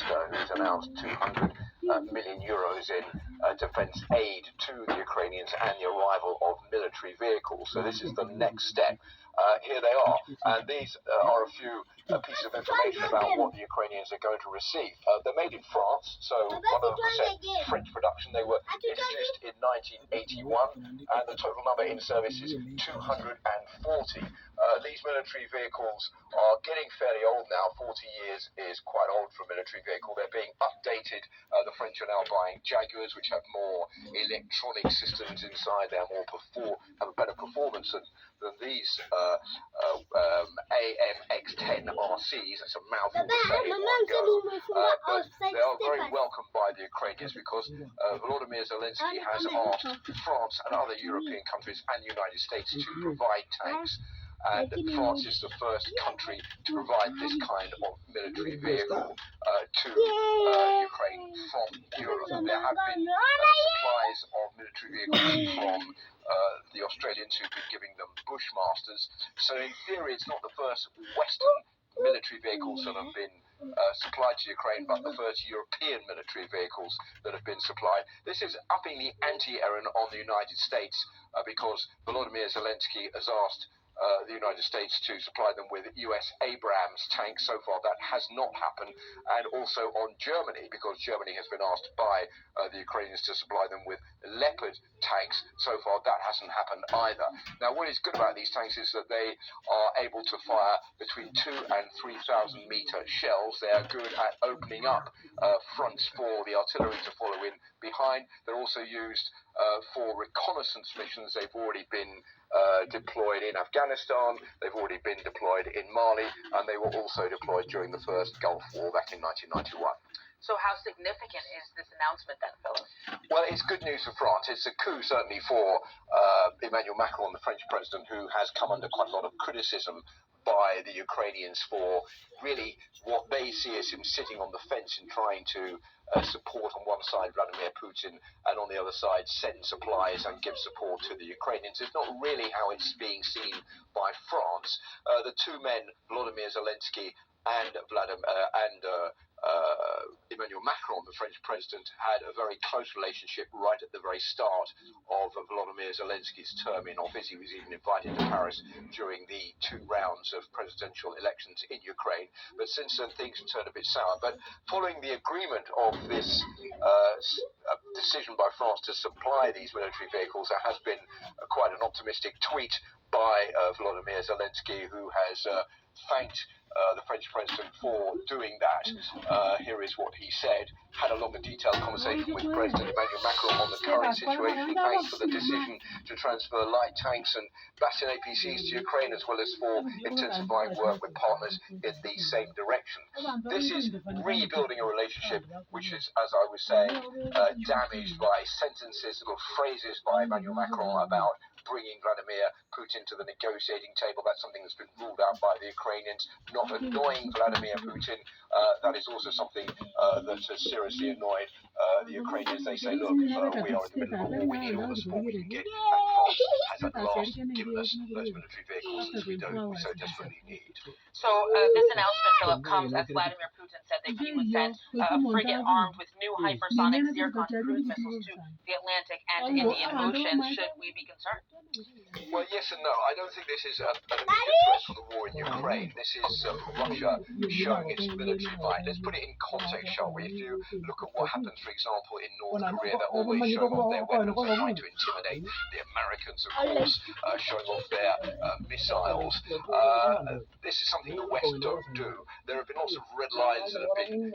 Minister, who's announced 200 million euros in defence aid to the Ukrainians and the arrival of military vehicles. So this is the next step. Here they are, and these are a few pieces of information about what the Ukrainians are going to receive. They're made in France, so 100% French production. They were introduced in 1981, and the total number in service is 240. These military vehicles are getting fairly old now. 40 years is quite old for a military vehicle. They're being updated. The French are now buying Jaguars, which have more electronic systems inside. They're have a better performance than these AMX-10 RCs. That's a mouthful to say in one go. But they are very welcomed by the Ukrainians because Volodymyr Zelensky has asked France and other European countries and the United States to provide tanks. And France is the first country to provide this kind of military vehicle to Ukraine from Europe. There have been supplies of military vehicles from the Australians who've been giving them Bushmasters. So in theory, it's not the first Western military vehicles that have been supplied to Ukraine, but the first European military vehicles that have been supplied. This is upping the ante-error on the United States because Volodymyr Zelensky has asked the United States to supply them with US Abrams tanks. So far that has not happened, and also on Germany, because Germany has been asked by the Ukrainians to supply them with Leopard tanks. So far that hasn't happened either. Now what is good about these tanks is that they are able to fire between 2,000 and 3,000 meter shells. They are good at opening up fronts for the artillery to follow in behind. They're also used for reconnaissance missions. They've already been deployed in Afghanistan, they've already been deployed in Mali, and they were also deployed during the first Gulf War back in 1991. So how significant is this announcement then, Philip? Well, it's good news for France. It's a coup certainly for Emmanuel Macron, the French president, who has come under quite a lot of criticism by the Ukrainians for really what they see as him sitting on the fence and trying to support on one side Vladimir Putin and on the other side send supplies and give support to the Ukrainians. It's not really how it's being seen by France. The two men, Volodymyr Zelensky and Emmanuel Macron, the French president, had a very close relationship right at the very start of Volodymyr Zelensky's term in office. He was even invited to Paris during the 2 rounds of presidential elections in Ukraine. But since then, things have turned a bit sour. But following the agreement of this decision by France to supply these military vehicles, there has been quite an optimistic tweet by Volodymyr Zelensky, who has thanked the French president for doing that. Here is what he said. Had a long and detailed conversation with President Emmanuel Macron on the current situation. Thanks for the decision to transfer light tanks and Bastion APCs to Ukraine, as well as for intensifying work with partners in the same direction. This is rebuilding a relationship which is, as I was saying, damaged by sentences, little phrases by Emmanuel Macron about bringing Vladimir Putin to the negotiating table. That's something that's been ruled out by the Ukrainians. Not annoying Vladimir Putin, that is also something that has seriously annoyed the Ukrainians. They say, look, we are in the middle of a war, we need all the support we can get, and France has at last given us those military vehicles that we so desperately need. So this announcement, Philip, comes as Vladimir Putin said that he would send a frigate armed with new hypersonic Zircon cruise missiles to the Atlantic and Indian Ocean. Should we be concerned? Well, yes and no. I don't think this is an immediate threat for the war in Ukraine. This is Russia showing its military might. Let's put it in context, shall we? If you look at what happens, for example, in North Korea, they're always showing off their weapons. They're trying to intimidate the Americans, of course, showing off their missiles. This is something the West don't do. There have been lots of red lines that have been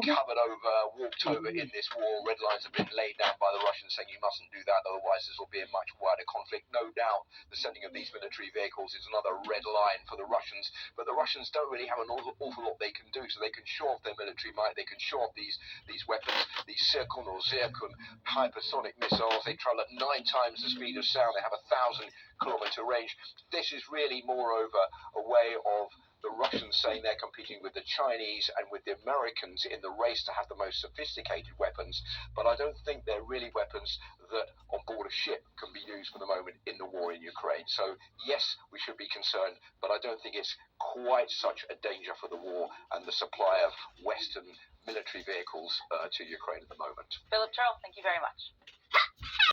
covered over, walked over in this war. Red lines have been laid down by the Russians saying you mustn't do that, otherwise this will be a much wider conflict. No doubt the sending of these military vehicles is another red line for the Russians, but the Russians don't really have an awful lot they can do, so they can show off their military might, they can show off these weapons, these Zircon or Zircon hypersonic missiles. They travel at 9 times the speed of sound, they have 1,000-kilometer range. This is really moreover a way of the Russians saying they're competing with the Chinese and with the Americans in the race to have the most sophisticated weapons, but I don't think they're really weapons that on board a ship can be used for the moment in the war in Ukraine. So yes, we should be concerned, but I don't think it's quite such a danger for the war and the supply of Western military vehicles to Ukraine at the moment. Philip Charles, thank you very much.